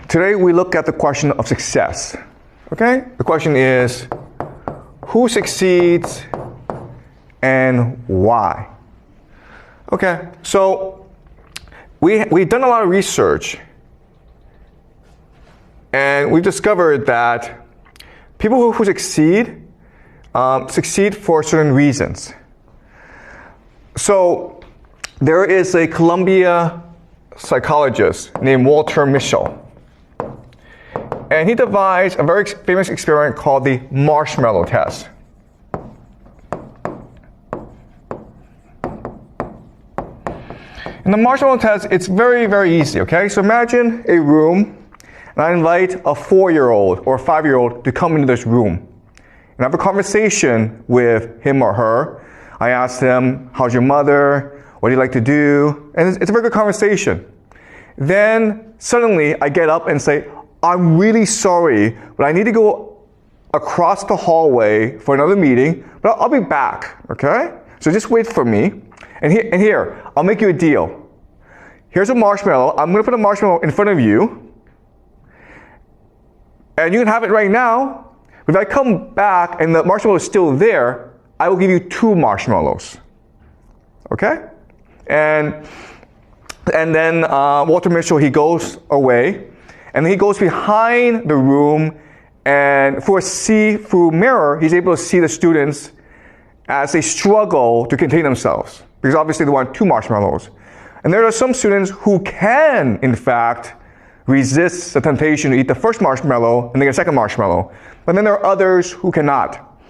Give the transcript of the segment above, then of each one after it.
Today we look at the question of success. Okay? The question is, who succeeds and why? Okay, so we've done a lot of research, and we've discovered that people who succeed for certain reasons. So there is a Columbia psychologist named Walter Mischel, and he devised a very famous experiment called the marshmallow test. In the marshmallow test, it's very, very easy, okay? So imagine a room, and I invite a 4-year-old or a 5-year-old to come into this room and have a conversation with him or her. I ask them, how's your mother? What do you like to do? And it's a very good conversation. Then suddenly I get up and say, I'm really sorry, but I need to go across the hallway for another meeting, but I'll be back, okay? So just wait for me. And here, I'll make you a deal. Here's a marshmallow. I'm going to put a marshmallow in front of you. And you can have it right now. But if I come back and the marshmallow is still there, I will give you 2 marshmallows. Okay? And then Walter Mischel, he goes away. And he goes behind the room. And through a see-through mirror, he's able to see the students as they struggle to contain themselves. Because obviously they want 2 marshmallows. And there are some students who can, in fact, resist the temptation to eat the first marshmallow and then get a second marshmallow. But then there are others who cannot.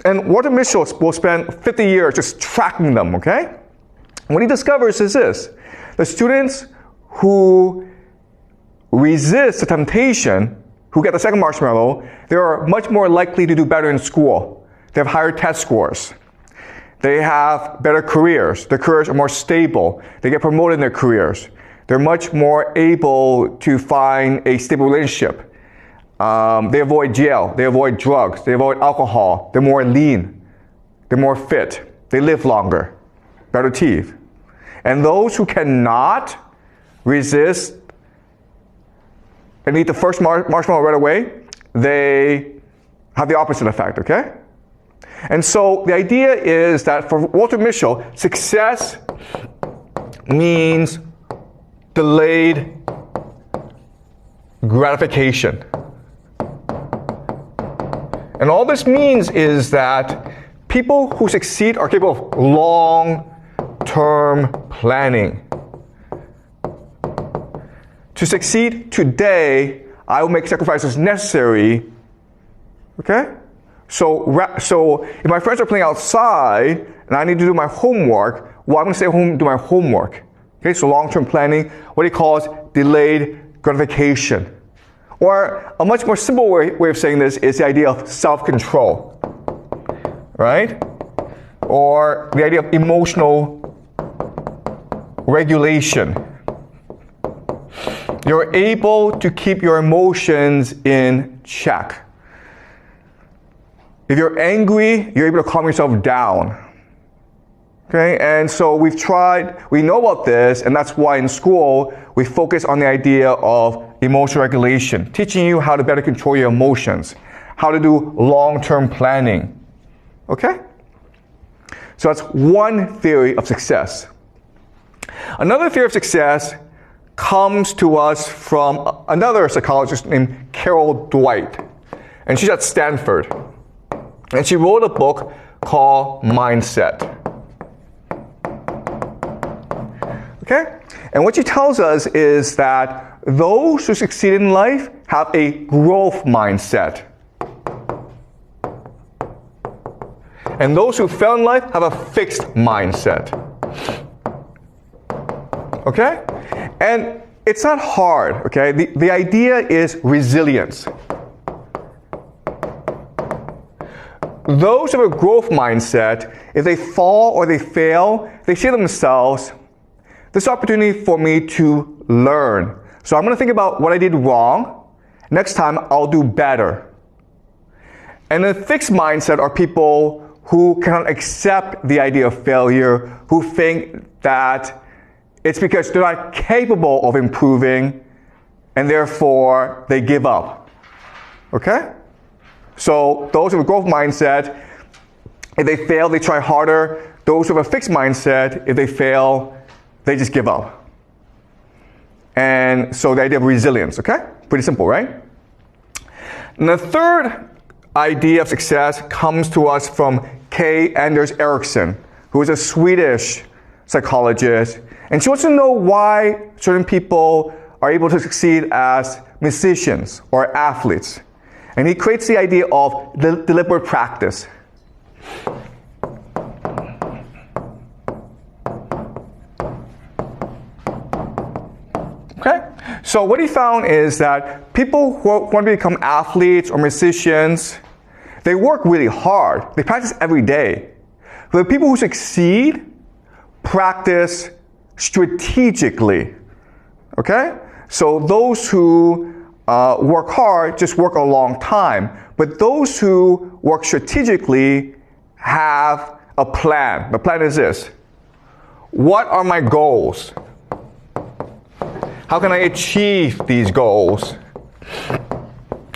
And Walter Mischel will spend 50 years just tracking them, okay? And what he discovers is this. The students who resist the temptation, who get the second marshmallow, they are much more likely to do better in school. They have higher test scores. They have better careers. Their careers are more stable. They get promoted in their careers. They're much more able to find a stable relationship. They avoid jail. They avoid drugs. They avoid alcohol. They're more lean. They're more fit. They live longer. Better teeth. And those who cannot resist and eat the first marshmallow right away, they have the opposite effect, okay? And so the idea is that for Walter Mischel, success means delayed gratification. And all this means is that people who succeed are capable of long-term planning. To succeed today, I will make sacrifices necessary, okay? So if my friends are playing outside and I need to do my homework, well, I'm going to stay home and do my homework. Okay, so long-term planning, what he calls delayed gratification. Or a much more simple way of saying this is the idea of self-control, right? Or the idea of emotional regulation. You're able to keep your emotions in check. If you're angry, you're able to calm yourself down. Okay, and so we know about this, and that's why in school we focus on the idea of emotional regulation, teaching you how to better control your emotions, how to do long-term planning. Okay? So that's one theory of success. Another theory of success comes to us from another psychologist named Carol Dwight, and she's at Stanford. And she wrote a book called Mindset. Okay? And what she tells us is that those who succeed in life have a growth mindset. And those who fail in life have a fixed mindset. Okay? And it's not hard, okay? The idea is resilience. Those who have a growth mindset, if they fall or they fail, they say to themselves, this is an opportunity for me to learn. So I'm going to think about what I did wrong. Next time, I'll do better. And a fixed mindset are people who cannot accept the idea of failure, who think that it's because they're not capable of improving, and therefore they give up. Okay? So those with a growth mindset, if they fail, they try harder. Those with a fixed mindset, if they fail, they just give up. And so the idea of resilience, okay? Pretty simple, right? And the third idea of success comes to us from K. Anders Ericsson, who is a Swedish psychologist. And she wants to know why certain people are able to succeed as musicians or athletes. And he creates the idea of deliberate practice. Okay? So what he found is that people who want to become athletes or musicians, they work really hard. They practice every day. But the people who succeed practice strategically. Okay? So those who work hard just work a long time. But those who work strategically have a plan. The plan is this. What are my goals? How can I achieve these goals?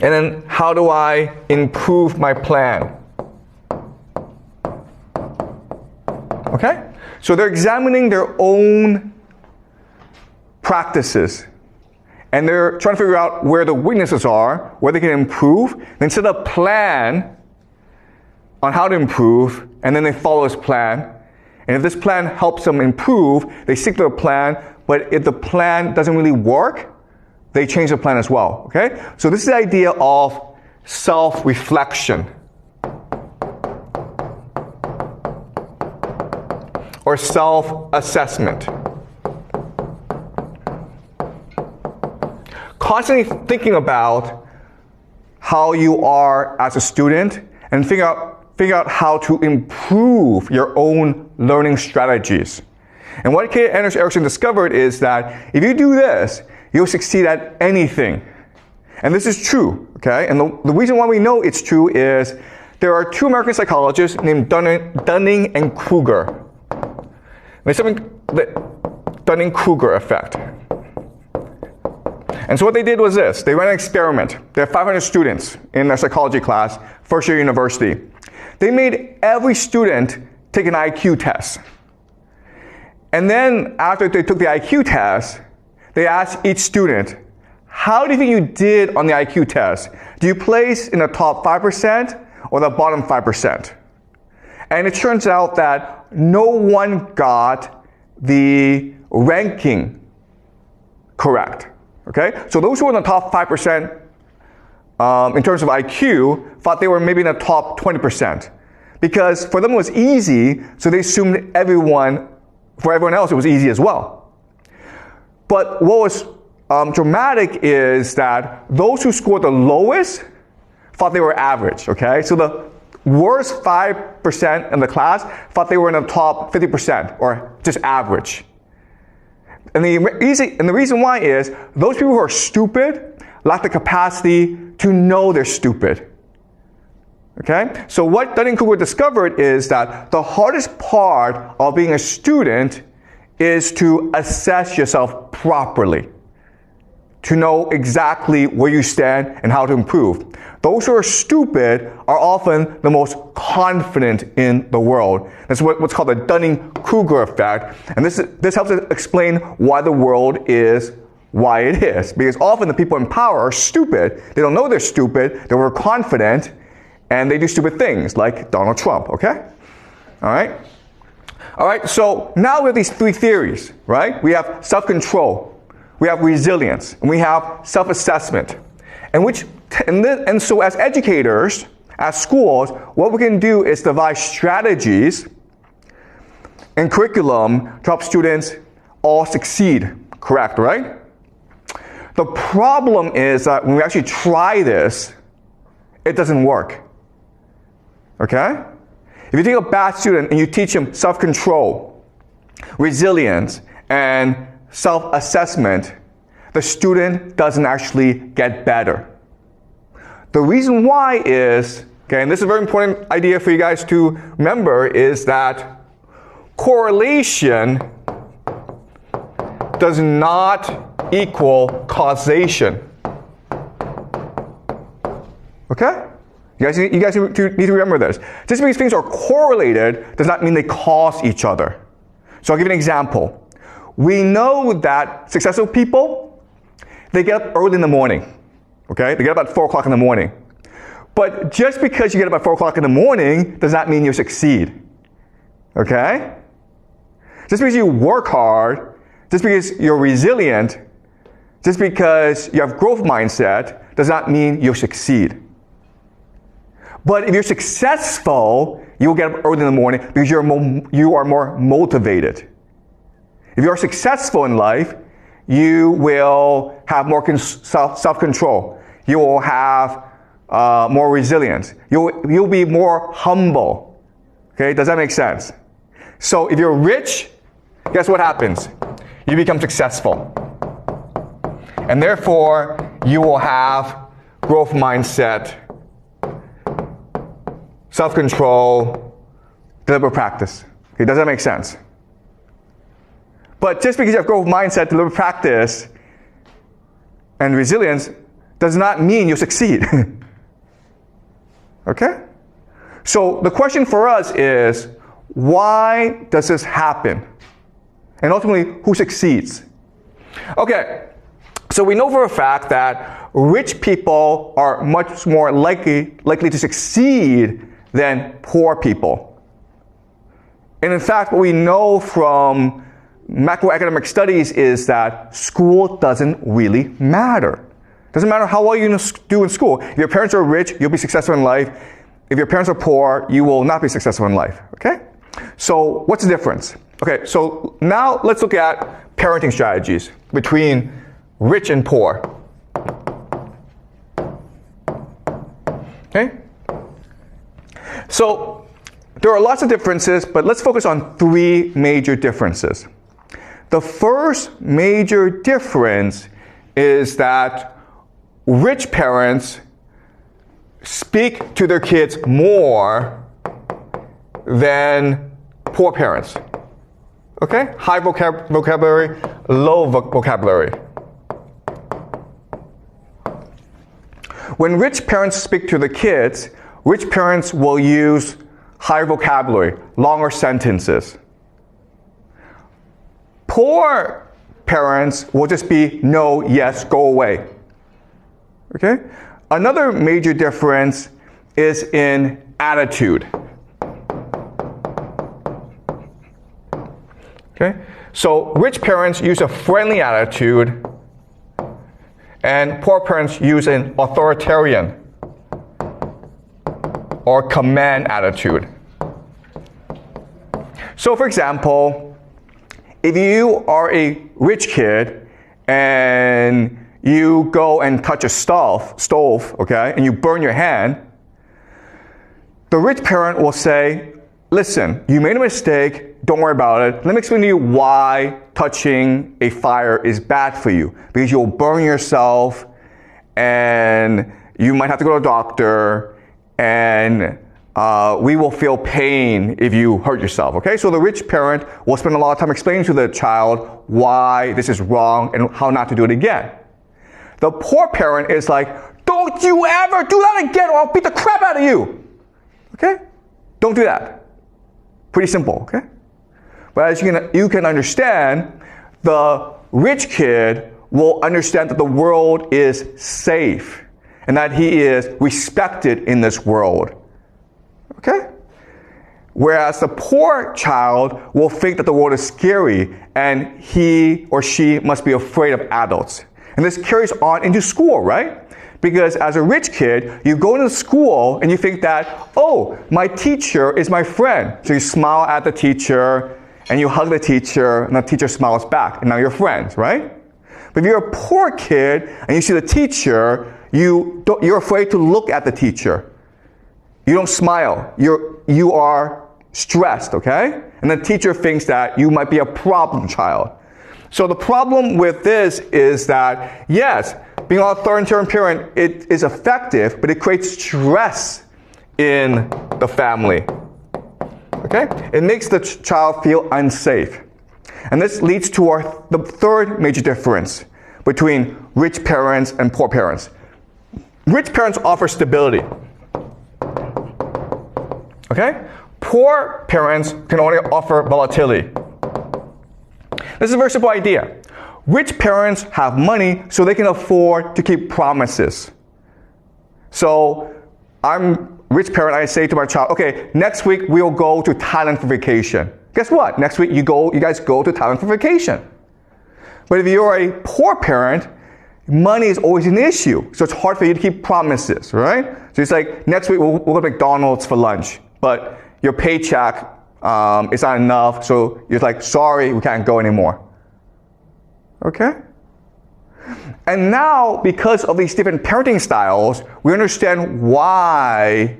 And then how do I improve my plan? Okay? So they're examining their own practices. And they're trying to figure out where the weaknesses are, where they can improve. Then set a plan on how to improve, and then they follow this plan. And if this plan helps them improve, they stick to the plan. But if the plan doesn't really work, they change the plan as well, okay? So this is the idea of self-reflection. Or self-assessment. Constantly thinking about how you are as a student and figure out how to improve your own learning strategies. And what K. Anders Ericsson discovered is that if you do this, you'll succeed at anything. And this is true, okay? And the reason why we know it's true is there are two American psychologists named Dunning and Kruger. There's something, the Dunning-Kruger effect. And so what they did was this. They ran an experiment. They had 500 students in their psychology class, first year university. They made every student take an IQ test. And then after they took the IQ test, they asked each student, how do you think you did on the IQ test? Do you place in the top 5% or the bottom 5%? And it turns out that no one got the ranking correct. Okay? So those who were in the top 5% in terms of IQ thought they were maybe in the top 20%. Because for them it was easy, so they assumed for everyone else it was easy as well. But what was dramatic is that those who scored the lowest thought they were average, okay? So the worst 5% in the class thought they were in the top 50% or just average. And the reason why is those people who are stupid lack the capacity to know they're stupid. Okay? So what Dunning-Kruger discovered is that the hardest part of being a student is to assess yourself properly, to know exactly where you stand and how to improve. Those who are stupid are often the most confident in the world. That's what's called the Dunning-Kruger effect. And this helps us explain why the world is why it is. Because often the people in power are stupid. They don't know they're stupid. They're overconfident. And they do stupid things like Donald Trump, okay? All right? All right, so now we have these three theories, right? We have self-control, we have resilience, and we have self-assessment. And so as educators, as schools, what we can do is devise strategies and curriculum to help students all succeed, correct, right? The problem is that when we actually try this, it doesn't work. Okay? If you take a bad student and you teach him self-control, resilience, and self-assessment, the student doesn't actually get better. The reason why is, okay, and this is a very important idea for you guys to remember, is that correlation does not equal causation. Okay? You guys need to remember this. Just because things are correlated does not mean they cause each other. So I'll give you an example. We know that successful people, they get up early in the morning. Okay? They get up at 4 o'clock in the morning. But just because you get up at 4 o'clock in the morning does not mean you succeed. Okay? Just because you work hard, just because you're resilient, just because you have growth mindset does not mean you'll succeed. But if you're successful, you will get up early in the morning because you are more motivated. If you are successful in life, you will have more self-control. You will have more resilience. You'll be more humble. Okay, does that make sense? So if you're rich, guess what happens? You become successful. And therefore, you will have growth mindset, self-control, deliberate practice. Okay, does that make sense? But just because you have growth mindset, deliberate practice, and resilience does not mean you'll succeed. Okay? So the question for us is, why does this happen? And ultimately, who succeeds? Okay, so we know for a fact that rich people are much more likely to succeed than poor people. And in fact, what we know from macroeconomic studies is that school doesn't really matter. It doesn't matter how well you do in school. If your parents are rich, you'll be successful in life. If your parents are poor, you will not be successful in life. Okay? So what's the difference? Okay, so now let's look at parenting strategies between rich and poor. Okay? So there are lots of differences, but let's focus on 3 major differences. The first major difference is that rich parents speak to their kids more than poor parents. Okay? High vocabulary, low vocabulary. When rich parents speak to the kids, rich parents will use higher vocabulary, longer sentences. Poor parents will just be no, yes, go away. Okay? Another major difference is in attitude. Okay? So rich parents use a friendly attitude, and poor parents use an authoritarian or command attitude. So for example, if you are a rich kid and you go and touch a stove, okay, and you burn your hand, the rich parent will say, listen, you made a mistake, don't worry about it. Let me explain to you why touching a fire is bad for you. Because you'll burn yourself, and you might have to go to a doctor, and we will feel pain if you hurt yourself, okay? So the rich parent will spend a lot of time explaining to the child why this is wrong and how not to do it again. The poor parent is like, don't you ever do that again or I'll beat the crap out of you, okay? Don't do that. Pretty simple, okay? But as you can understand, the rich kid will understand that the world is safe and that he is respected in this world. Okay? Whereas the poor child will think that the world is scary and he or she must be afraid of adults. And this carries on into school, right? Because as a rich kid, you go into school and you think that, oh, my teacher is my friend. So you smile at the teacher and you hug the teacher and the teacher smiles back and now you're friends, right? But if you're a poor kid and you see the teacher, you're afraid to look at the teacher. You don't smile. You are stressed, okay? And the teacher thinks that you might be a problem child. So the problem with this is that, yes, being an authoritarian parent, it is effective, but it creates stress in the family. Okay? It makes the child feel unsafe. And this leads to the third major difference between rich parents and poor parents. Rich parents offer stability. Okay? Poor parents can only offer volatility. This is a very simple idea. Rich parents have money so they can afford to keep promises. So I'm a rich parent, I say to my child, okay, next week we'll go to Thailand for vacation. Guess what? Next week you guys go to Thailand for vacation. But if you're a poor parent, money is always an issue. So it's hard for you to keep promises, right? So it's like, next week we'll go to McDonald's for lunch. But your paycheck is not enough, so you're like, sorry, we can't go anymore. Okay? And now, because of these different parenting styles, we understand why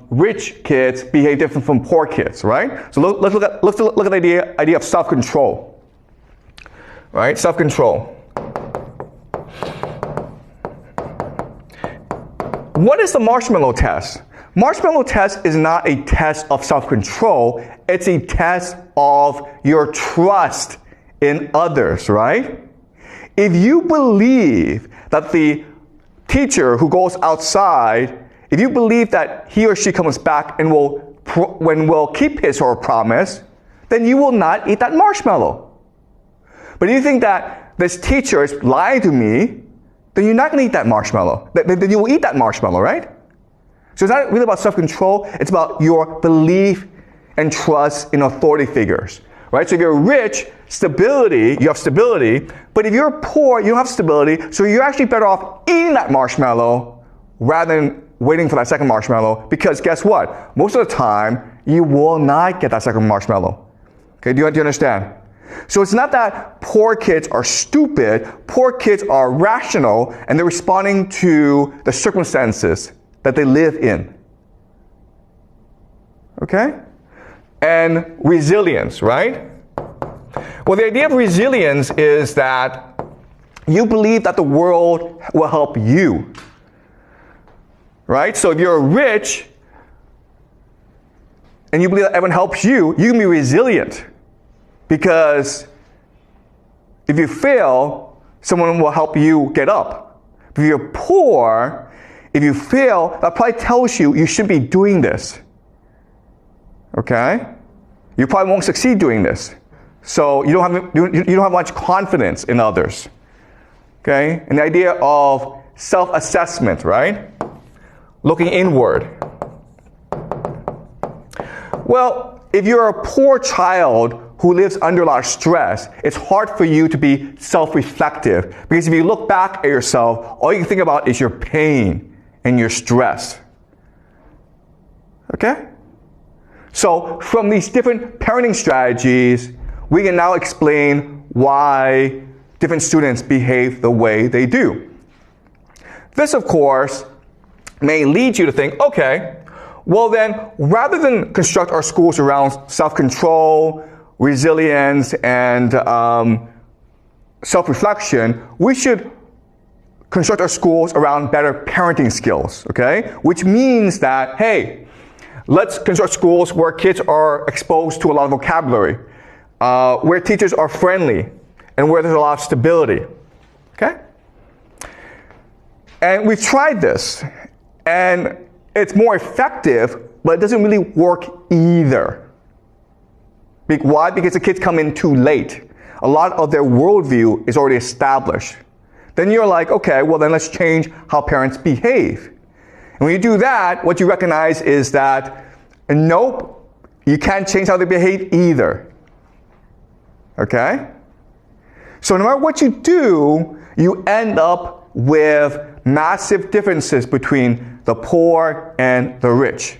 rich kids behave different from poor kids, right? So let's look at the idea of self-control. Right? Self-control. What is the marshmallow test? Marshmallow test is not a test of self-control, it's a test of your trust in others, right? If you believe that the teacher who goes outside, if you believe that he or she comes back and will keep his or her promise, then you will not eat that marshmallow. But if you think that this teacher is lying to me, then you're not going to eat that marshmallow. Then you will eat that marshmallow, right? So it's not really about self-control, it's about your belief and trust in authority figures, right? So if you're rich, you have stability, but if you're poor, you don't have stability, so you're actually better off eating that marshmallow rather than waiting for that second marshmallow, because guess what? Most of the time, you will not get that second marshmallow. Okay, do you understand? So it's not that poor kids are stupid, poor kids are rational, and they're responding to the circumstances that they live in. Okay? And resilience, right? Well, the idea of resilience is that you believe that the world will help you. Right? So if you're rich and you believe that everyone helps you, you can be resilient. Because if you fail, someone will help you get up. If you're poor, if you fail, that probably tells you shouldn't be doing this. Okay? You probably won't succeed doing this. So you don't have much confidence in others. Okay? And the idea of self-assessment, right? Looking inward. Well, if you're a poor child who lives under a lot of stress, it's hard for you to be self-reflective. Because if you look back at yourself, all you can think about is your pain and your stress. Okay? So from these different parenting strategies, we can now explain why different students behave the way they do. This, of course, may lead you to think, okay, well then, rather than construct our schools around self-control, resilience, and self-reflection, we should construct our schools around better parenting skills, okay? Which means that, hey, let's construct schools where kids are exposed to a lot of vocabulary, where teachers are friendly, and where there's a lot of stability, okay? And we've tried this, and it's more effective, but it doesn't really work either. Why? Because the kids come in too late. A lot of their worldview is already established. Then you're like, okay, well then let's change how parents behave. And when you do that, what you recognize is that, nope, you can't change how they behave either. Okay? So no matter what you do, you end up with massive differences between the poor and the rich.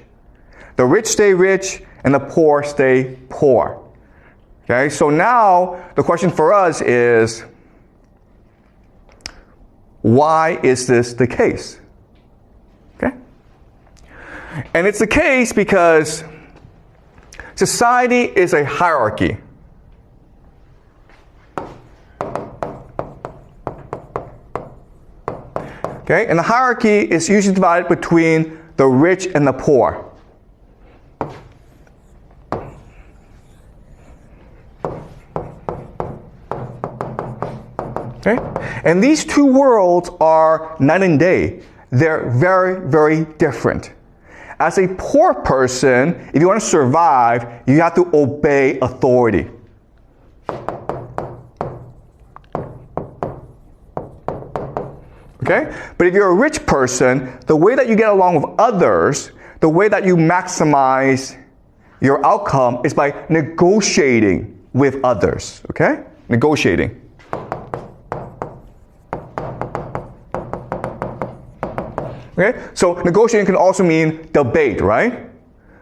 The rich stay rich, and the poor stay poor. Okay, so now the question for us is, why is this the case? Okay? And it's the case because society is a hierarchy. Okay, and the hierarchy is usually divided between the rich and the poor. Okay? And these two worlds are night and day. They're very, very different. As a poor person, if you want to survive, you have to obey authority. Okay? But if you're a rich person, the way that you get along with others, the way that you maximize your outcome is by negotiating with others. Okay? Negotiating. Okay? So negotiating can also mean debate, right?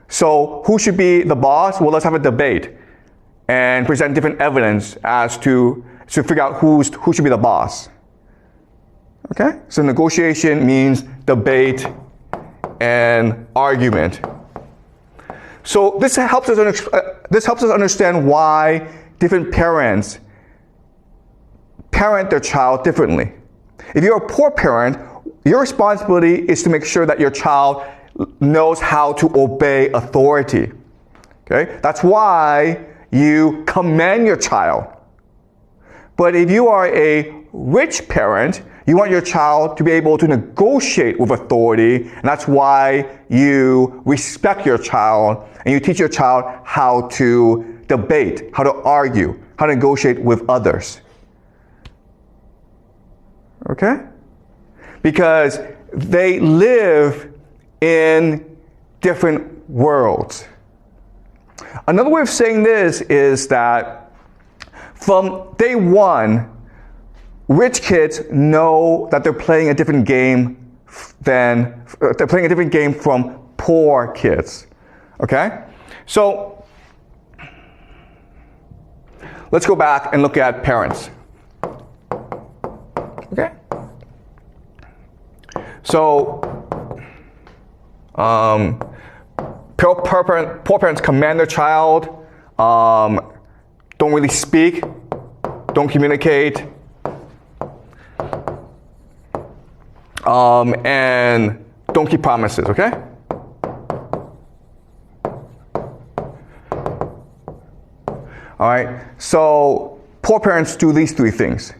So who should be the boss? Well, let's have a debate and present different evidence as to figure out who should be the boss. Okay? So negotiation means debate and argument. So this helps us understand why different parents parent their child differently. If you're a poor parent, your responsibility is to make sure that your child knows how to obey authority. Okay? That's why you command your child. But if you are a rich parent, you want your child to be able to negotiate with authority, and that's why you respect your child and you teach your child how to debate, how to argue, how to negotiate with others. Okay? Because they live in different worlds. Another way of saying this is that from day one, rich kids know that they're playing a different game from poor kids. Okay? So let's go back and look at parents. Okay? So poor parents command their child, don't really speak, don't communicate, and don't keep promises, okay? All right, so poor parents do these three things.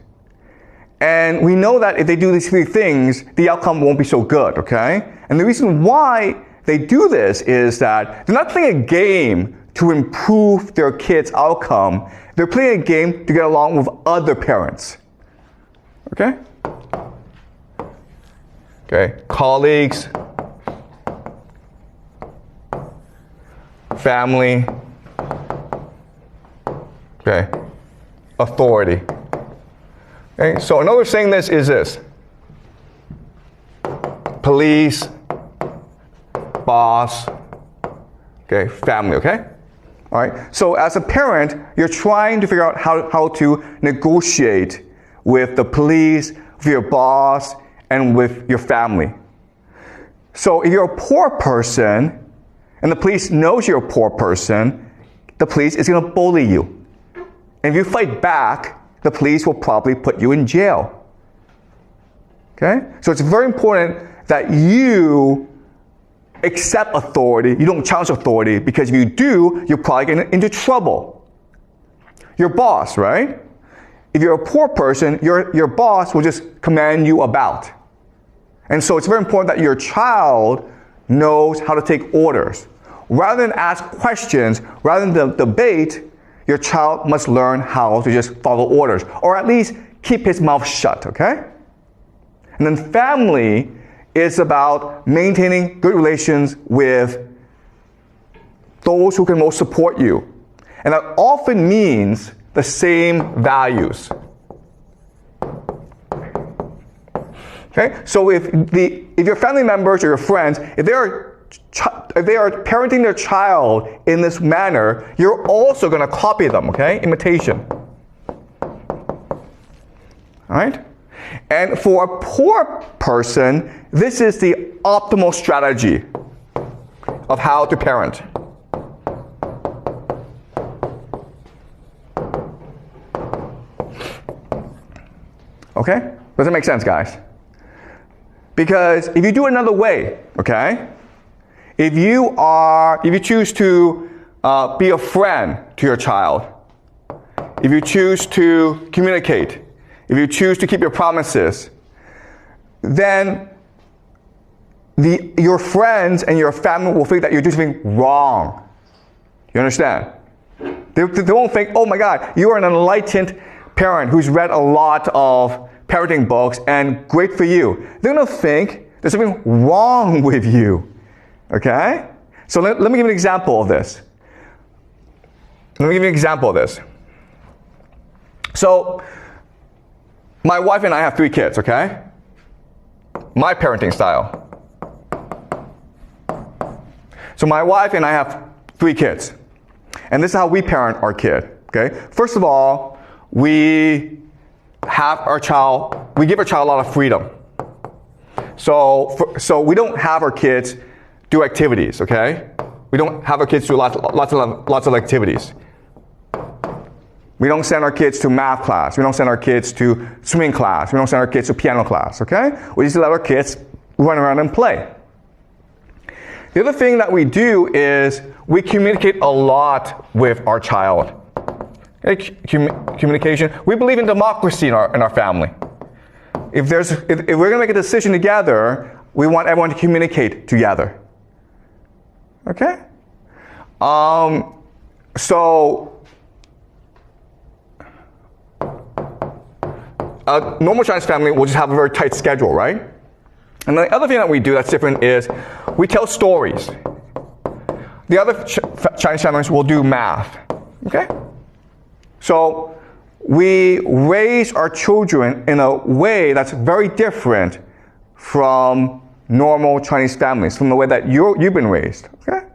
And we know that if they do these three things, the outcome won't be so good, okay? And the reason why they do this is that they're not playing a game to improve their kids' outcome. They're playing a game to get along with other parents, okay? Okay, colleagues, family, okay, authority. Okay, so another way of saying this is this: police, boss, okay, family, okay? All right, so as a parent, you're trying to figure out how to negotiate with the police, with your boss, and with your family. So if you're a poor person, and the police knows you're a poor person, the police is going to bully you. And if you fight back, the police will probably put you in jail. Okay? So it's very important that you accept authority, you don't challenge authority, because if you do, you're probably get into trouble. Your boss, right? If you're a poor person, your boss will just command you about. And so it's very important that your child knows how to take orders. Rather than ask questions, rather than debate, your child must learn how to just follow orders, or at least keep his mouth shut, okay? And then family is about maintaining good relations with those who can most support you. And that often means the same values. Okay? So if your family members or your friends, if they are parenting their child in this manner, you're also going to copy them, okay? Imitation. All right? And for a poor person, this is the optimal strategy of how to parent. Okay? Does that make sense, guys? Because if you do it another way, okay? If you choose to be a friend to your child, if you choose to communicate, if you choose to keep your promises, then your friends and your family will think that you're doing something wrong. You understand? They won't think, oh my God, you are an enlightened parent who's read a lot of parenting books and great for you. They're going to think there's something wrong with you. Okay? So let me give you an example of this. So, my wife and I have 3 kids, okay? My parenting style. So my wife and I have 3 kids. And this is how we parent our kid, okay? First of all, we give our child a lot of freedom. So we don't have our kids do activities, okay? We don't have our kids do lots of activities. We don't send our kids to math class. We don't send our kids to swimming class. We don't send our kids to piano class, okay? We just let our kids run around and play. The other thing that we do is we communicate a lot with our child. Okay? Communication. We believe in democracy in our family. If we're going to make a decision together, we want everyone to communicate together. Okay? So a normal Chinese family will just have a very tight schedule, right? And the other thing that we do that's different is we tell stories. The other Chinese families will do math. Okay? So we raise our children in a way that's very different from normal Chinese families, from the way that you've been raised. Okay?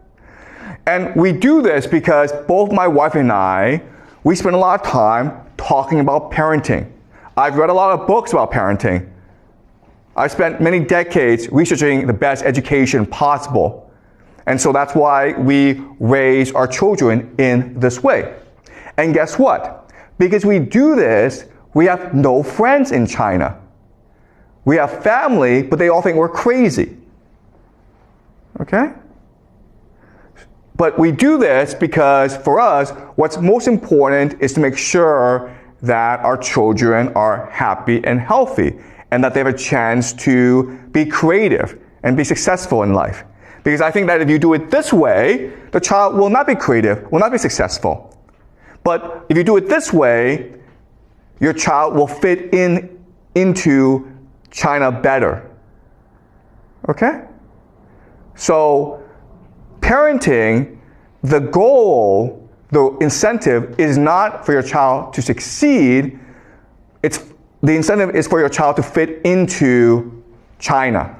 And we do this because both my wife and I, we spend a lot of time talking about parenting. I've read a lot of books about parenting. I've spent many decades researching the best education possible. And so that's why we raise our children in this way. And guess what? Because we do this, we have no friends in China. We have family, but they all think we're crazy. Okay? But we do this because for us, what's most important is to make sure that our children are happy and healthy, and that they have a chance to be creative and be successful in life. Because I think that if you do it this way, the child will not be creative, will not be successful. But if you do it this way, your child will fit into China better. Okay? So, parenting, the goal, the incentive is not for your child to succeed. The incentive is for your child to fit into China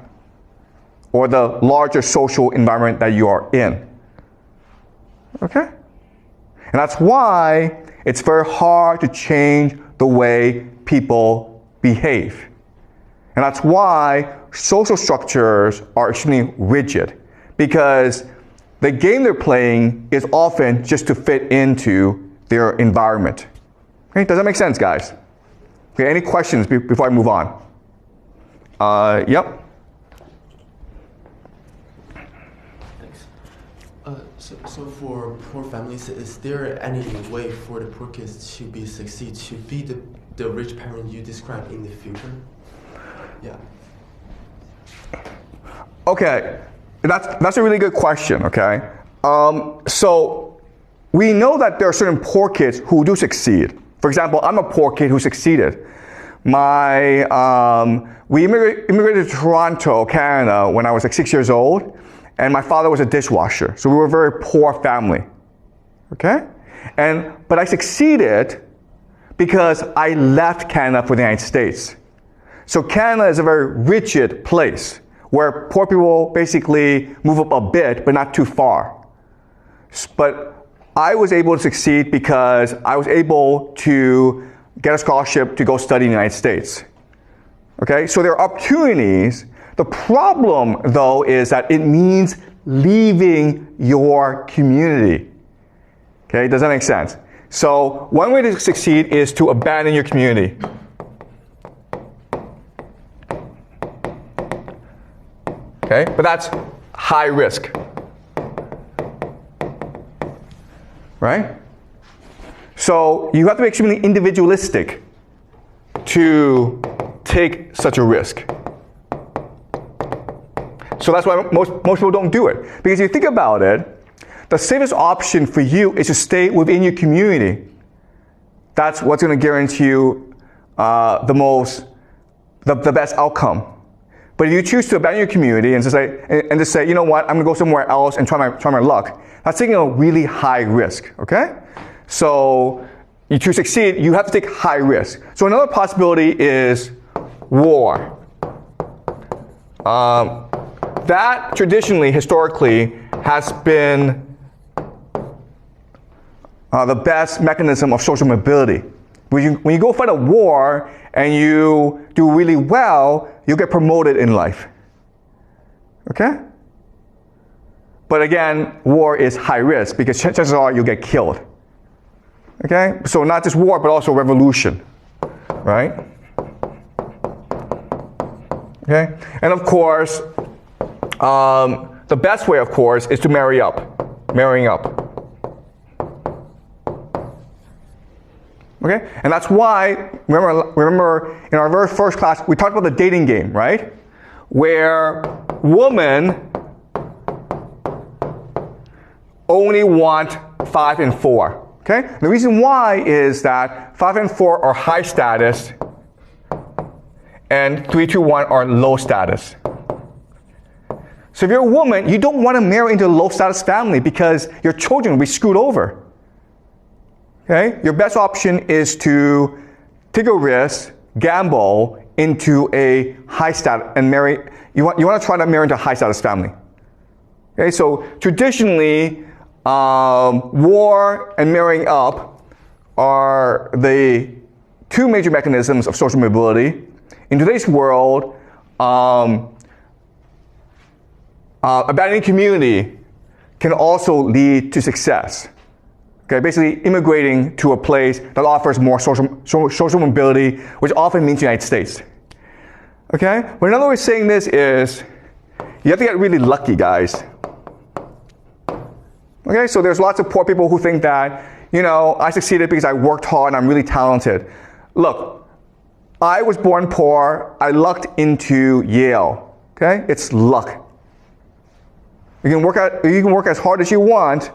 or the larger social environment that you are in. Okay? And that's why it's very hard to change the way people behave. And that's why social structures are extremely rigid, because the game they're playing is often just to fit into their environment. Okay? Does that make sense, guys? Okay, any questions before I move on? Yep. Thanks. So for poor families, is there any way for the poor kids to succeed, to be the rich parent you described in the future? Yeah. Okay, that's a really good question, okay? So we know that there are certain poor kids who do succeed. For example, I'm a poor kid who succeeded. We immigrated to Toronto, Canada when I was like 6 years old, and my father was a dishwasher. So we were a very poor family, okay? But I succeeded because I left Canada for the United States. So Canada is a very rigid place where poor people basically move up a bit, but not too far. But I was able to succeed because I was able to get a scholarship to go study in the United States. Okay, so there are opportunities. The problem, though, is that it means leaving your community. Okay, does that make sense? So one way to succeed is to abandon your community. Okay, but that's high risk. Right? So you have to be extremely individualistic to take such a risk. So that's why most people don't do it. Because if you think about it, the safest option for you is to stay within your community. That's what's going to guarantee you the best outcome. But if you choose to abandon your community and just say, you know what, I'm going to go somewhere else and try my luck, that's taking a really high risk, okay? So to succeed, you have to take high risk. So another possibility is war. That traditionally, historically, has been the best mechanism of social mobility. When you go fight a war and you do really well, you get promoted in life. Okay? But again, war is high risk because chances are you'll get killed. Okay? So not just war, but also revolution. Right? Okay? And of course, the best way, of course, is to marrying up. Okay? And that's why, remember in our very first class, we talked about the dating game, right? Where women only want 5 and 4. Okay? The reason why is that 5 and 4 are high status and 3, 2, 1 are low status. So if you're a woman, you don't want to marry into a low status family because your children will be screwed over. Okay? Your best option is to take a risk, gamble into a high status and marry. You want to try to marry into a high status family. Okay? So traditionally, war and marrying up are the two major mechanisms of social mobility. In today's world, abandoning community can also lead to success. Okay, basically immigrating to a place that offers more social mobility, which often means the United States. Okay, but another way of saying this is you have to get really lucky, guys. Okay, so there's lots of poor people who think that, I succeeded because I worked hard and I'm really talented. Look, I was born poor. I lucked into Yale. Okay, it's luck. You can work as hard as you want,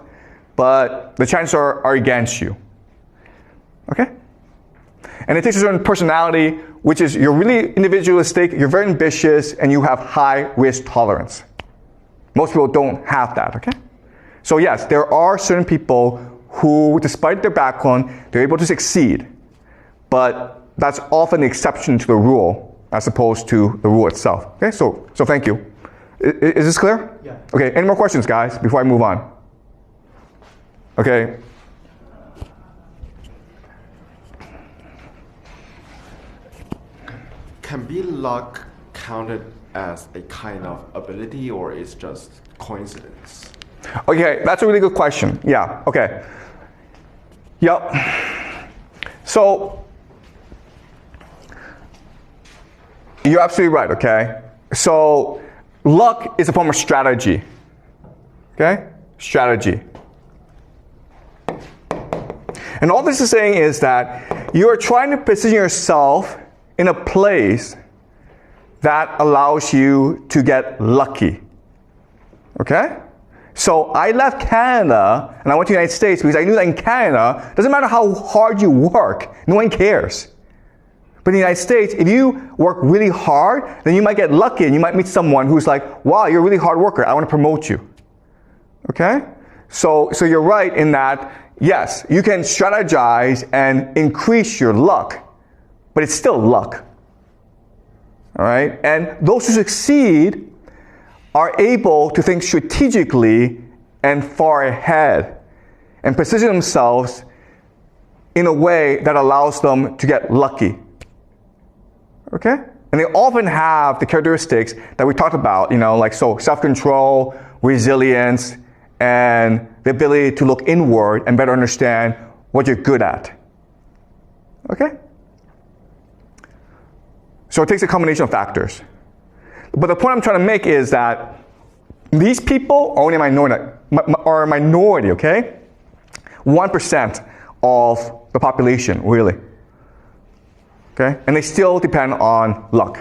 but the chances are against you. Okay? And it takes a certain personality, which is you're really individualistic, you're very ambitious, and you have high risk tolerance. Most people don't have that, okay? So yes, there are certain people who, despite their background, they're able to succeed. But that's often the exception to the rule, as opposed to the rule itself. Okay, so thank you. Is this clear? Yeah. Okay, any more questions, guys, before I move on? Okay. Can be luck counted as a kind of ability, or is just coincidence? Okay, that's a really good question. Yeah, okay. Yep. So, you're absolutely right, okay? So, luck is a form of strategy. Okay? Strategy. And all this is saying is that you are trying to position yourself in a place that allows you to get lucky. Okay? So I left Canada and I went to the United States because I knew that in Canada, it doesn't matter how hard you work, no one cares. But in the United States, if you work really hard, then you might get lucky and you might meet someone who's like, wow, you're a really hard worker, I want to promote you. Okay? So you're right in that, yes, you can strategize and increase your luck, but it's still luck. All right? And those who succeed are able to think strategically and far ahead and position themselves in a way that allows them to get lucky. Okay? And they often have the characteristics that we talked about, like self-control, resilience, and the ability to look inward and better understand what you're good at. Okay? So it takes a combination of factors. But the point I'm trying to make is that these people are only a minority, okay? 1% of the population, really. Okay? And they still depend on luck.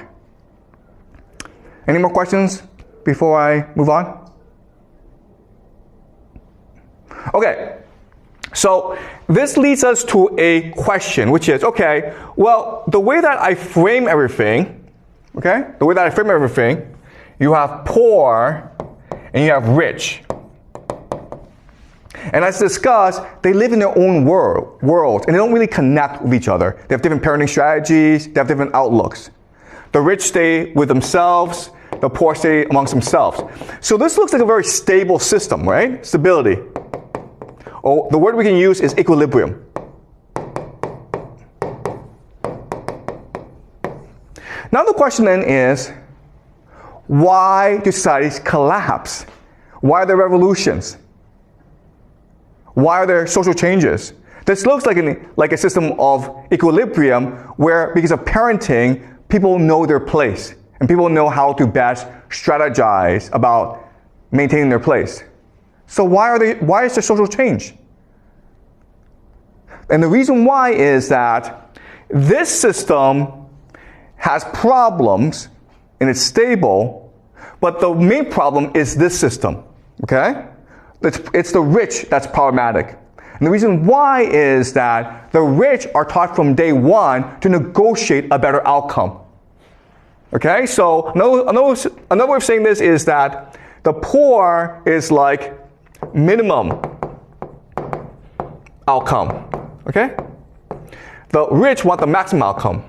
Any more questions before I move on? Okay, so this leads us to a question, which is, okay, well, the way that I frame everything, okay, the way that I frame everything, you have poor and you have rich. And as discussed, they live in their own world, and they don't really connect with each other. They have different parenting strategies, they have different outlooks. The rich stay with themselves, the poor stay amongst themselves. So this looks like a very stable system, right? Stability. Or the word we can use is equilibrium. Now the question then is, why do societies collapse? Why are there revolutions? Why are there social changes? This looks like a system of equilibrium where, because of parenting, people know their place and people know how to best strategize about maintaining their place. So why is there social change? And the reason why is that this system has problems and it's stable, but the main problem is this system, okay? It's the rich that's problematic. And the reason why is that the rich are taught from day one to negotiate a better outcome. Okay, so another way of saying this is that the poor is like minimum outcome. Okay? The rich want the maximum outcome.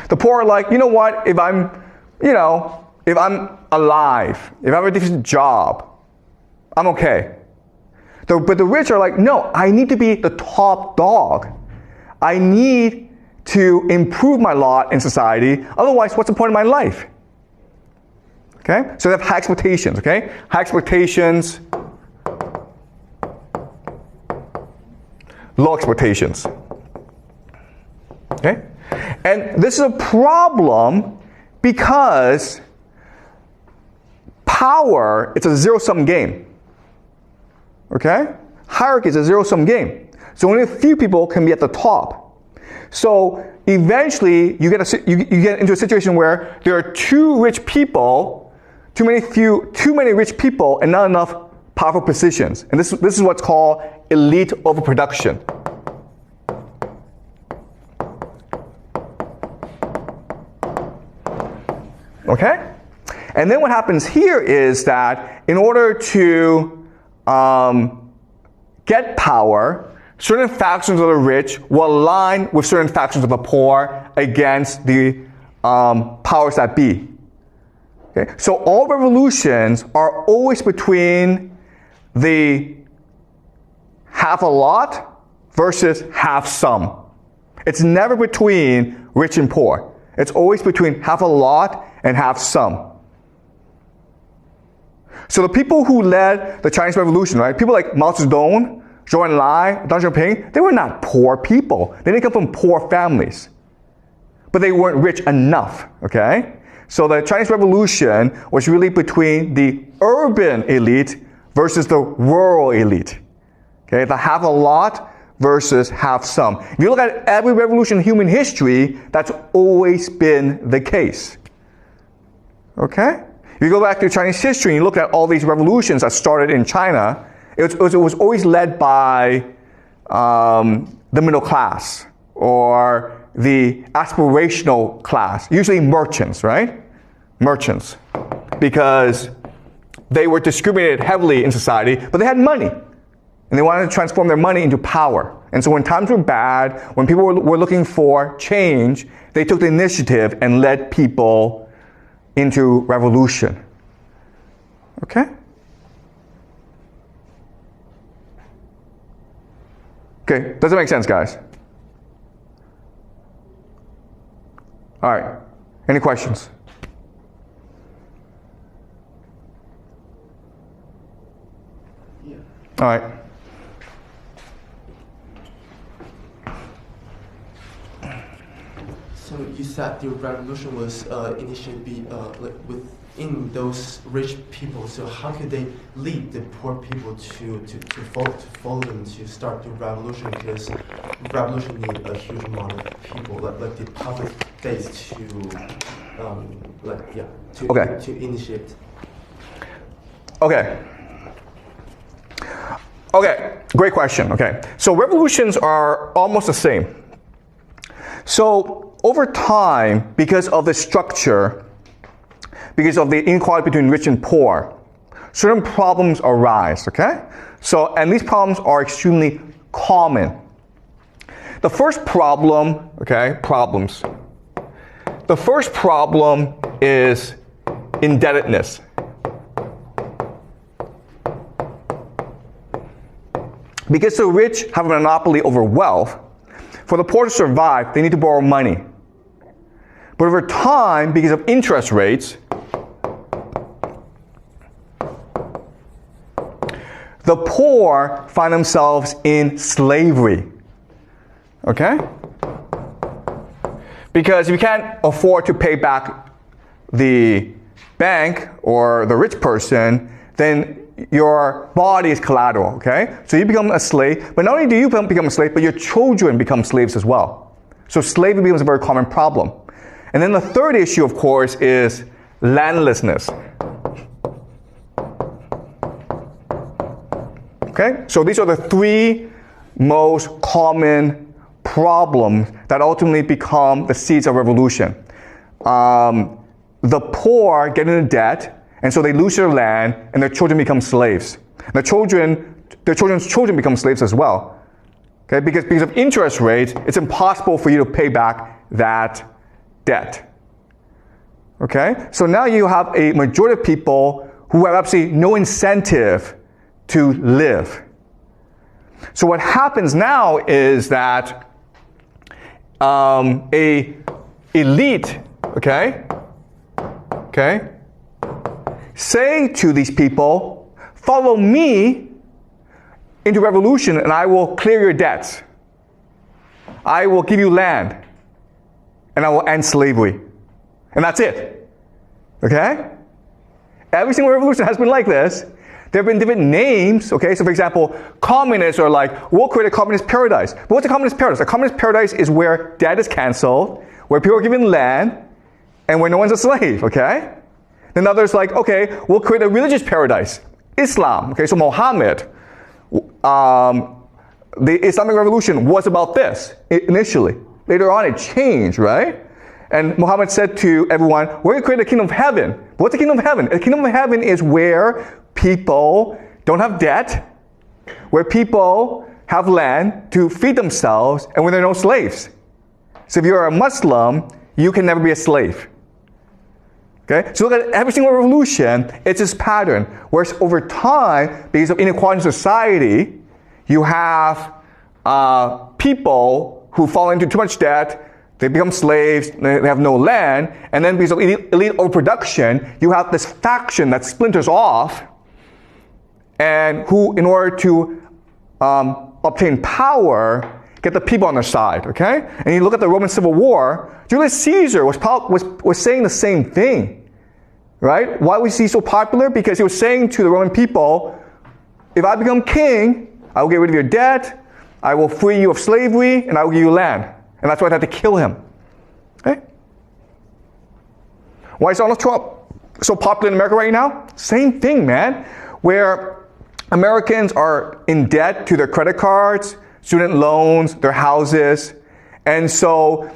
The poor are like, you know what, if I'm alive, if I have a decent job, I'm okay. But the rich are like, no, I need to be the top dog. I need to improve my lot in society. Otherwise, what's the point of my life? Okay? So they have high expectations, okay? High expectations, low expectations. Okay? And this is a problem because power, it's a zero-sum game. Okay? Hierarchy is a zero-sum game. So only a few people can be at the top. So eventually you get into a situation where there are too many rich people and not enough powerful positions. And this is what's called elite overproduction. Okay? And then what happens here is that in order to get power, certain factions of the rich will align with certain factions of the poor against the powers that be. Okay? So all revolutions are always between the half a lot versus half some. It's never between rich and poor. It's always between half a lot and half some. So the people who led the Chinese Revolution, right? People like Mao Zedong, Zhou Enlai, Deng Xiaoping, they were not poor people. They didn't come from poor families. But they weren't rich enough, okay? So the Chinese Revolution was really between the urban elite versus the rural elite. Okay, the half a lot versus half some. If you look at every revolution in human history, that's always been the case. Okay? If you go back to Chinese history and you look at all these revolutions that started in China, it was always led by the middle class or the aspirational class, usually merchants, right? Merchants. Because they were discriminated heavily in society, but they had money. And they wanted to transform their money into power. And so when times were bad, when people were looking for change, they took the initiative and led people into revolution. Okay? Okay, does it make sense, guys? All right, any questions? Yeah. All right. So you said the revolution was initially like within those rich people. So how could they lead the poor people to follow them to start the revolution? Because revolution need a huge amount of people, like the public base to to initiate. Okay. Okay, great question. Okay, so revolutions are almost the same. So over time, because of the structure, because of the inequality between rich and poor, certain problems arise, okay? So, and these problems are extremely common. The first problem, okay, problems. The first problem is indebtedness. Because the rich have a monopoly over wealth, for the poor to survive, they need to borrow money. But over time, because of interest rates, the poor find themselves in slavery. Okay? Because if you can't afford to pay back the bank or the rich person, then your body is collateral, okay? So you become a slave, but not only do you become a slave, but your children become slaves as well. So slavery becomes a very common problem. And then the third issue, of course, is landlessness. Okay? So these are the three most common problems that ultimately become the seeds of revolution. The poor get into debt, and so they lose their land, and their children become slaves. Their children's children become slaves as well. Okay? Because of interest rates, it's impossible for you to pay back that debt. Okay? So now you have a majority of people who have absolutely no incentive to live. So what happens now is that a elite, okay, say to these people, follow me into revolution and I will clear your debts. I will give you land and I will end slavery. And that's it. Okay? Every single revolution has been like this. There have been different names, okay? So for example, communists are like, we'll create a communist paradise. But what's a communist paradise? A communist paradise is where debt is canceled, where people are given land, and where no one's a slave, okay? Then others like, okay, we'll create a religious paradise. Islam, okay? So Muhammad, the Islamic Revolution was about this initially. Later on it changed, right? And Muhammad said to everyone, we're going to create a kingdom of heaven. But what's the kingdom of heaven? The kingdom of heaven is where people don't have debt, where people have land to feed themselves, and where there are no slaves. So if you're a Muslim, you can never be a slave. Okay? So look at every single revolution, it's this pattern. Whereas over time, because of inequality in society, you have people who fall into too much debt, they become slaves, they have no land, and then because of elite overproduction, you have this faction that splinters off, and who, in order to obtain power, get the people on their side, okay? And you look at the Roman Civil War, Julius Caesar was saying the same thing, right? Why was he so popular? Because he was saying to the Roman people, if I become king, I will get rid of your debt, I will free you of slavery, and I will give you land. And that's why they had to kill him. Okay? Why is Donald Trump so popular in America right now? Same thing, man. Where Americans are in debt to their credit cards, student loans, their houses. And so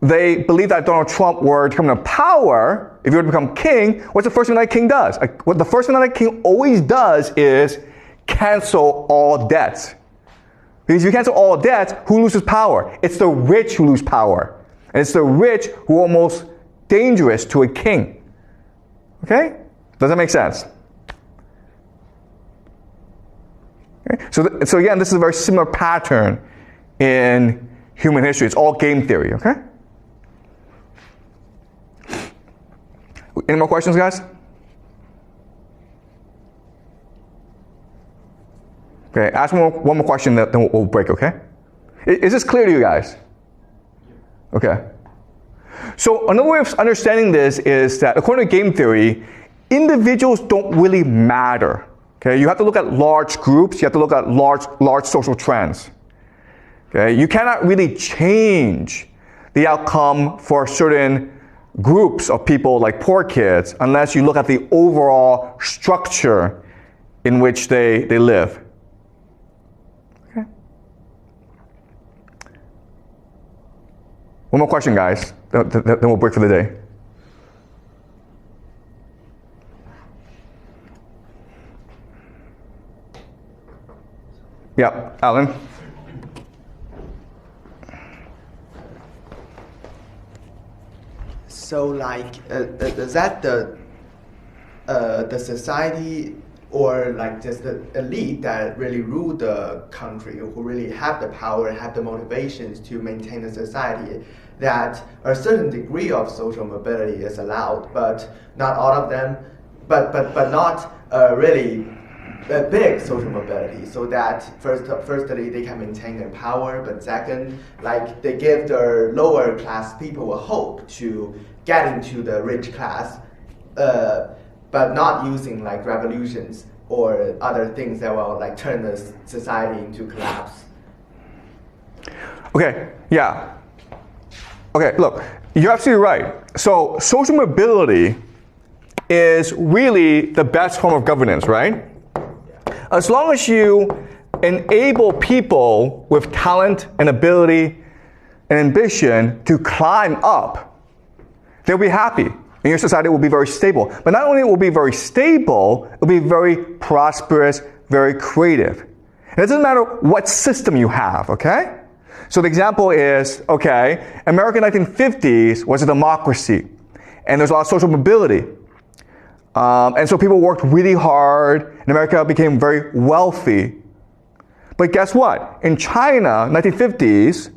they believe that if Donald Trump were to come to power, if he were to become king, what's the first thing that king does? What the first thing that king always does is cancel all debts. Because if you cancel all debts, who loses power? It's the rich who lose power. And it's the rich who are almost dangerous to a king. Okay? Does that make sense? Okay? So again, this is a very similar pattern in human history. It's all game theory, okay? Any more questions, guys? Okay, ask one more question, then we'll break, okay? Is this clear to you guys? Okay. So another way of understanding this is that according to game theory, individuals don't really matter. Okay, you have to look at large groups, you have to look at large social trends. Okay, you cannot really change the outcome for certain groups of people like poor kids unless you look at the overall structure in which they live. Okay. One more question, guys, then we'll break for the day. Yeah, Alan? So, like, is that the society or like just the elite that really rule the country, who really have the power, have the motivations to maintain the society, that a certain degree of social mobility is allowed, but not all of them, but not really a big social mobility, so that firstly they can maintain their power, but second, like they give the lower class people a hope to get into the rich class, but not using like revolutions or other things that will like turn the society into collapse. Okay, yeah. Okay, look, you're absolutely right. So social mobility is really the best form of governance, right? As long as you enable people with talent and ability and ambition to climb up, they'll be happy. And your society will be very stable. But not only will it be very stable, it will be very prosperous, very creative. And it doesn't matter what system you have, okay? So the example is, okay, America in the 1950s was a democracy. And there's a lot of social mobility. And so people worked really hard, and America became very wealthy. But guess what? In China, 1950s,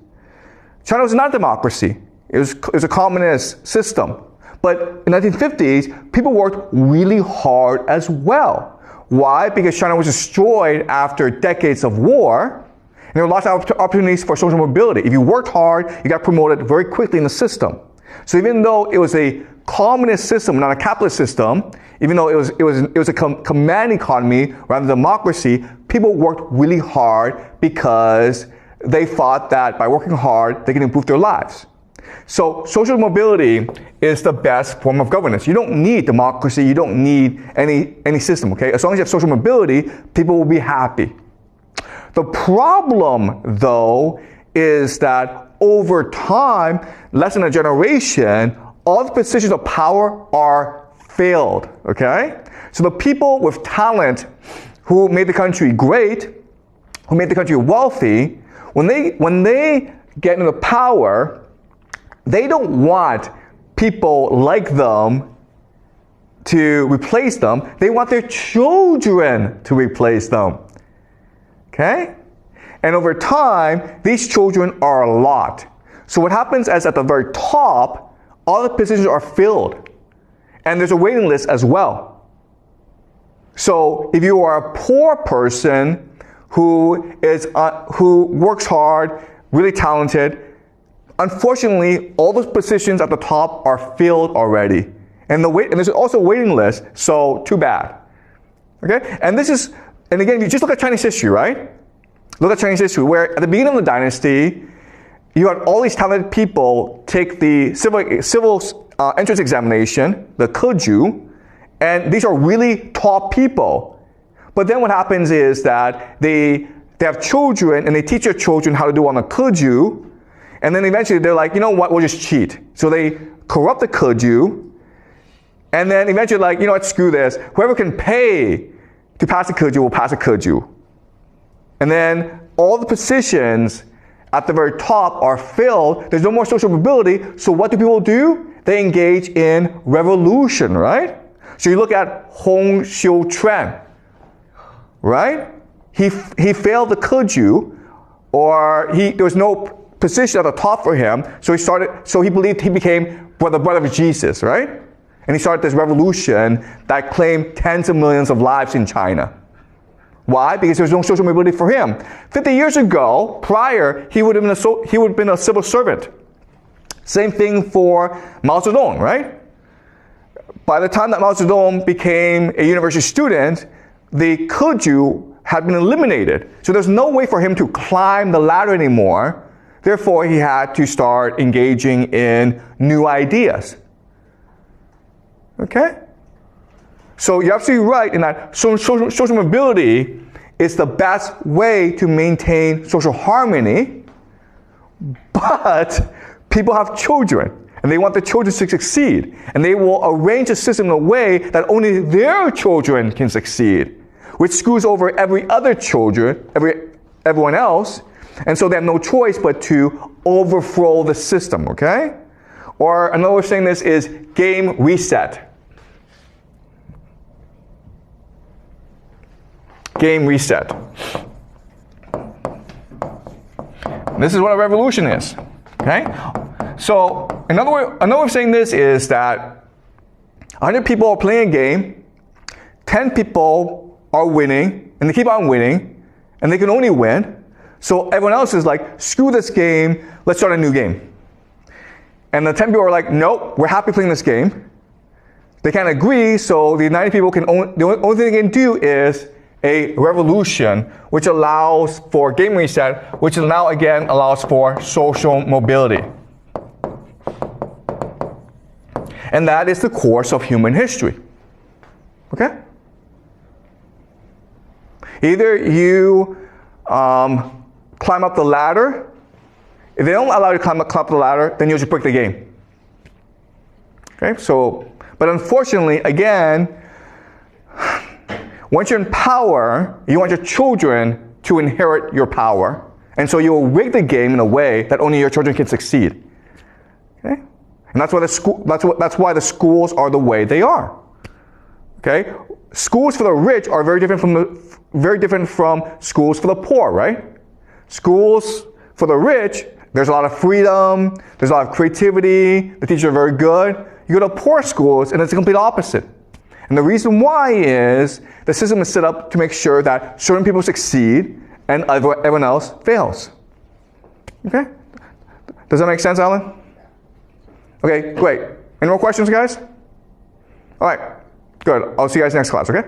China was not a democracy. It was a communist system. But in the 1950s, people worked really hard as well. Why? Because China was destroyed after decades of war, and there were lots of opportunities for social mobility. If you worked hard, you got promoted very quickly in the system. So even though it was a communist system, not a capitalist system, even though it was a command economy rather than democracy, people worked really hard because they thought that by working hard, they can improve their lives. So social mobility is the best form of governance. You don't need democracy, you don't need any system, okay? As long as you have social mobility, people will be happy. The problem, though, is that over time, less than a generation, all the positions of power are filled, okay? So the people with talent who made the country great, who made the country wealthy, when they get into power, they don't want people like them to replace them. They want their children to replace them. Okay? And over time, these children are a lot. So what happens is at the very top, all the positions are filled. And there's a waiting list as well. So if you are a poor person who works hard, really talented, unfortunately, all those positions at the top are filled already. And there's also a waiting list, so too bad. Okay? And again, you just look at Chinese history, right? Look at Chinese history, where at the beginning of the dynasty, you had all these talented people take the civil entrance examination, the keju, and these are really top people. But then what happens is that they have children, and they teach their children how to do on the keju, and then eventually they're like, you know what, we'll just cheat. So they corrupt the keju, and then eventually like, you know what, screw this. Whoever can pay to pass the keju will pass the keju. And then all the positions at the very top are filled. There's no more social mobility. So what do people do? They engage in revolution, right? So you look at Hong Xiuquan, right? He failed the keju, or there was no position at the top for him. So he believed he became the brother of Jesus, right? And he started this revolution that claimed tens of millions of lives in China. Why? Because there was no social mobility for him. 50 years ago, prior, he would have been a civil servant. Same thing for Mao Zedong, right? By the time that Mao Zedong became a university student, the Keju had been eliminated. So there's no way for him to climb the ladder anymore. Therefore, he had to start engaging in new ideas. Okay? So you're absolutely right in that social mobility is the best way to maintain social harmony, but people have children, and they want the children to succeed, and they will arrange a system in a way that only their children can succeed, which screws over every other children, everyone else, and so they have no choice but to overthrow the system, okay? Or another way of saying this is game reset. Game reset. This is what a revolution is, okay? So another way of saying this is that 100 people are playing a game, 10 people are winning, and they keep on winning, and they can only win. So everyone else is like, screw this game, let's start a new game. And the 10 people are like, nope, we're happy playing this game. They can't agree, so the 90 people the only thing they can do is a revolution, which allows for game reset, which now again allows for social mobility. And that is the course of human history. Okay? Either you climb up the ladder. If they don't allow you to climb up the ladder, then you just break the game. Okay? So, but unfortunately, again, once you're in power, you want your children to inherit your power. And so you'll rig the game in a way that only your children can succeed. Okay? And that's why the schools are the way they are. Okay? Schools for the rich are very different from schools for the poor, right? Schools for the rich, there's a lot of freedom, there's a lot of creativity, the teachers are very good. You go to poor schools and it's the complete opposite. And the reason why is the system is set up to make sure that certain people succeed and everyone else fails. Okay? Does that make sense, Alan? Okay, great. Any more questions, guys? All right, good. I'll see you guys next class, okay?